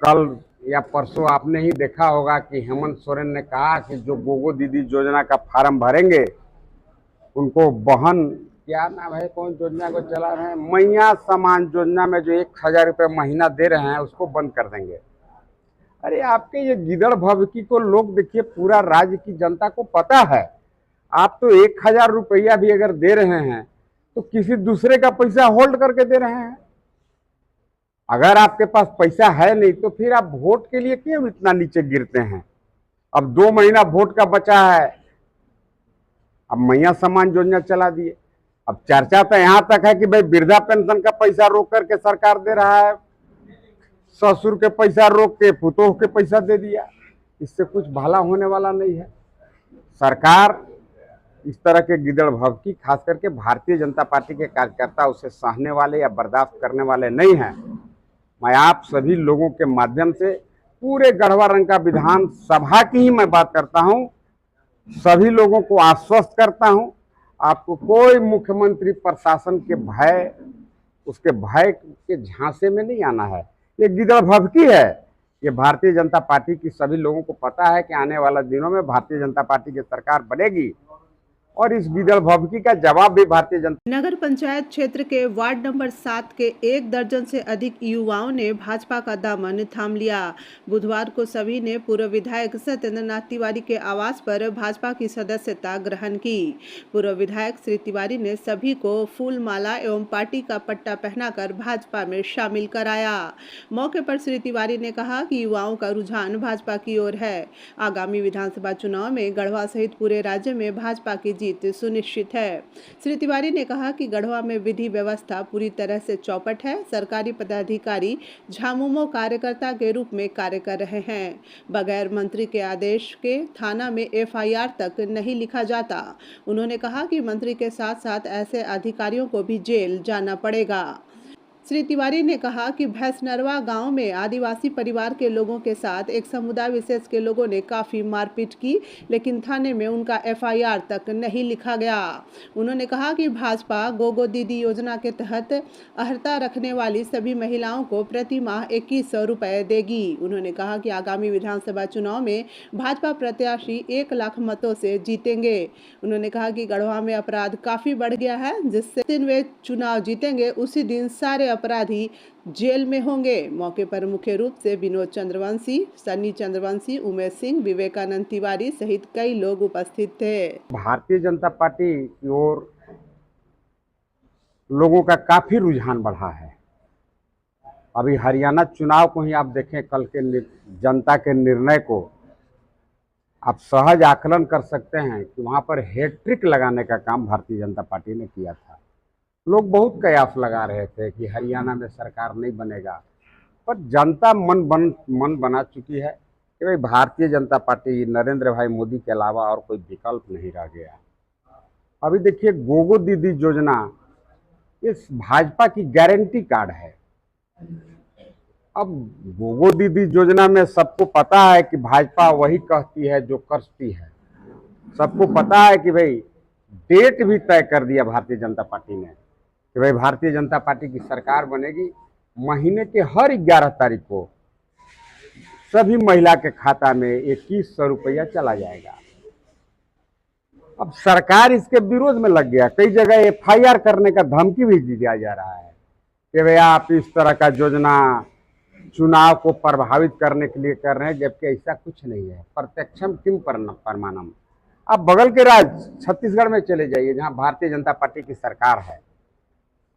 कल या परसों आपने ही देखा होगा कि हेमंत सोरेन ने कहा कि जो गोगो दीदी योजना का फार्म भरेंगे उनको बहन, क्या नाम है, कौन योजना को चला रहे हैं, मैया समान योजना में जो 1,000 रुपये महीना दे रहे हैं उसको बंद कर देंगे। अरे आपके ये गिदड़ भभकी को लोग, देखिए पूरा राज्य की जनता को पता है। आप तो 1,000 रुपया भी अगर दे रहे हैं तो किसी दूसरे का पैसा होल्ड करके दे रहे हैं। अगर आपके पास पैसा है नहीं तो फिर आप वोट के लिए क्यों इतना नीचे गिरते हैं। अब 2 महीना वोट का बचा है, अब मैया सम्मान योजना चला दिए। अब चर्चा तो यहां तक है कि भाई वृद्धा पेंशन का पैसा रोक करके सरकार दे रहा है, ससुर के पैसा रोक के पुतोह के पैसा दे दिया। इससे कुछ भला होने वाला नहीं है। सरकार इस तरह के गिदड़ भभकी, खास करके भारतीय जनता पार्टी के कार्यकर्ता उसे सहने वाले या बर्दाश्त करने वाले नहीं हैं। मैं आप सभी लोगों के माध्यम से पूरे गढ़वा रंका विधानसभा की ही मैं बात करता हूं, सभी लोगों को आश्वस्त करता हूं, आपको कोई मुख्यमंत्री प्रशासन के भय, उसके भय के झांसे में नहीं आना है। ये गिदड़ भभकी है। ये भारतीय जनता पार्टी की सभी लोगों को पता है कि आने वाला दिनों में भारतीय जनता पार्टी की सरकार बनेगी और इस गिदड़ भभकी का जवाब भी भारतीय जनता। नगर पंचायत क्षेत्र के वार्ड नंबर 7 के 1 दर्जन से अधिक युवाओं ने भाजपा का दामन थाम लिया। बुधवार को सभी ने पूर्व विधायक सत्येंद्र नाथ तिवारी के आवास पर भाजपा की सदस्यता ग्रहण की। पूर्व विधायक श्री तिवारी ने सभी को फूल माला एवं पार्टी का पट्टा पहनाकर भाजपा में शामिल कराया। मौके पर श्री तिवारी ने कहा कि युवाओं का रुझान भाजपा की ओर है। आगामी विधानसभा चुनाव में गढ़वा सहित पूरे राज्य में भाजपा की जीत सुनिश्चित है। श्री तिवारी ने कहा कि गढ़वा में विधि व्यवस्था पूरी तरह से चौपट है। सरकारी पदाधिकारी झामुमो कार्यकर्ता के रूप में कार्य कर रहे हैं। बगैर मंत्री के आदेश के थाना में एफआईआर तक नहीं लिखा जाता। उन्होंने कहा कि मंत्री के साथ साथ ऐसे अधिकारियों को भी जेल जाना पड़ेगा। श्री तिवारी ने कहा कि भैंसनरवा गांव में आदिवासी परिवार के लोगों के साथ एक समुदाय विशेष के लोगों ने काफ़ी मारपीट की, लेकिन थाने में उनका एफआईआर तक नहीं लिखा गया। उन्होंने कहा कि भाजपा गोगो दीदी योजना के तहत अर्हता रखने वाली सभी महिलाओं को प्रति माह 2100 रुपये देगी। उन्होंने कहा कि आगामी विधानसभा चुनाव में भाजपा प्रत्याशी 1 लाख मतों से जीतेंगे। उन्होंने कहा कि गढ़वा में अपराध काफ़ी बढ़ गया है, जिससे दिन वे चुनाव जीतेंगे उसी दिन सारे अपराधी जेल में होंगे। मौके पर मुख्य रूप से विनोद चंद्रवंशी, सन्नी चंद्रवंशी, उमेश सिंह, विवेकानंद तिवारी सहित कई लोग उपस्थित थे। भारतीय जनता पार्टी की ओर लोगों का काफी रुझान बढ़ा है। अभी हरियाणा चुनाव को ही आप देखें, कल के जनता के निर्णय को आप सहज आकलन कर सकते हैं कि वहां पर हैट्रिक लगाने का काम भारतीय जनता पार्टी ने किया था। लोग बहुत कयास लगा रहे थे कि हरियाणा में सरकार नहीं बनेगा, पर जनता मन बना चुकी है कि भाई भारतीय जनता पार्टी, नरेंद्र भाई मोदी के अलावा और कोई विकल्प नहीं रह गया। अभी देखिए गोगो दीदी योजना इस भाजपा की गारंटी कार्ड है। अब गोगो दीदी योजना में सबको पता है कि भाजपा वही कहती है जो करती है। सबको पता है कि भाई डेट भी तय कर दिया भारतीय जनता पार्टी ने कि भाई भारतीय जनता पार्टी की सरकार बनेगी। महीने के हर 11 तारीख को सभी महिला के खाता में 2100 रुपया चला जाएगा। अब सरकार इसके विरोध में लग गया। कई जगह एफआईआर करने का धमकी भी दिया जा रहा है कि भाई आप इस तरह का योजना चुनाव को प्रभावित करने के लिए कर रहे हैं, जबकि ऐसा कुछ नहीं है। प्रत्यक्षम किम परमाणम। आप बगल के राज्य छत्तीसगढ़ में चले जाइए जहां भारतीय जनता पार्टी की सरकार है।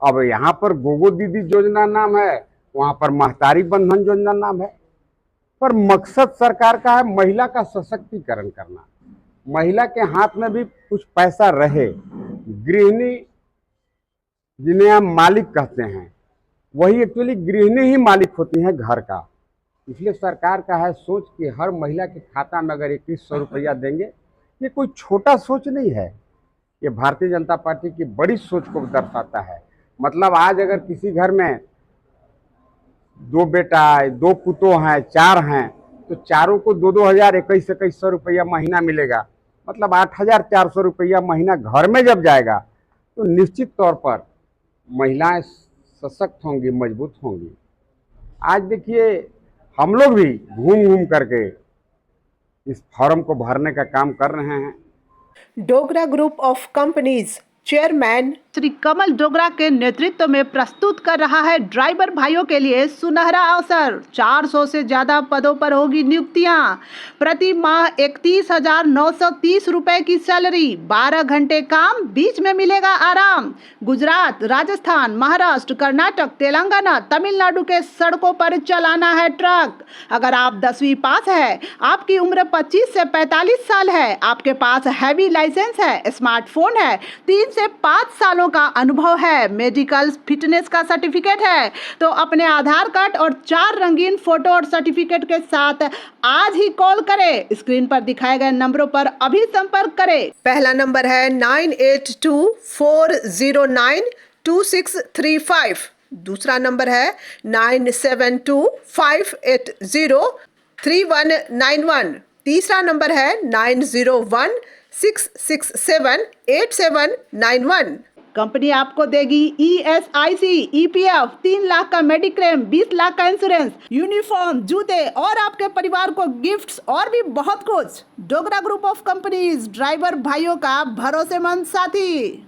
अब यहाँ पर गोगो दीदी योजना नाम है, वहां पर महतारी बंधन योजना नाम है, पर मकसद सरकार का है महिला का सशक्तिकरण करना। महिला के हाथ में भी कुछ पैसा रहे। गृहिणी जिन्हें हम मालिक कहते हैं, वही एक्चुअली गृहिणी ही मालिक होती हैं घर का। इसलिए सरकार का है सोच कि हर महिला के खाता में अगर 2100 रुपया देंगे, ये कोई छोटा सोच नहीं है। ये भारतीय जनता पार्टी की बड़ी सोच को दर्शाता है। मतलब आज अगर किसी घर में 2 बेटा है, 2 पुतों हैं, 4 हैं, तो चारों को 2-2000 2100 रुपया महीना मिलेगा। मतलब 8400 रुपया महीना घर में जब जाएगा तो निश्चित तौर पर महिलाएं सशक्त होंगी, मजबूत होंगी। आज देखिए हम लोग भी घूम घूम करके इस फॉर्म को भरने का काम कर रहे हैं। Dogra group of companies chairman Shri Kamal Dogra के नेतृत्व में प्रस्तुत कर रहा है ड्राइवर भाइयों के लिए सुनहरा अवसर। 400 से ज्यादा पदों पर होगी नियुक्तियां। प्रति माह 31,930 रुपए की सैलरी, 12 घंटे काम, बीच में मिलेगा आराम। गुजरात, राजस्थान, महाराष्ट्र, कर्नाटक, तेलंगाना, तमिलनाडु के सड़कों पर चलाना है ट्रक। अगर आप 10वीं पास है, आपकी उम्र 25 से 45 साल है, आपके पास हैवी लाइसेंस है, स्मार्टफोन है, 3 से 5 सालों का अनुभव है, मेडिकल फिटनेस का सर्टिफिकेट है, तो अपने आधार कार्ड और 4 रंगीन फोटो और सर्टिफिकेट के साथ आज ही कॉल करें। स्क्रीन पर दिखाए गए नंबरों पर अभी संपर्क करें। पहला नंबर है 9824092635। दूसरा नंबर है 9725803191। तीसरा नंबर है 9016678791। कंपनी आपको देगी ESIC, EPF, 3 लाख का मेडिक्लेम, 20 लाख का इंश्योरेंस, यूनिफॉर्म, जूते और आपके परिवार को गिफ्ट्स और भी बहुत कुछ। Dogra group of companies, driver भाइयों का भरोसेमंद साथी।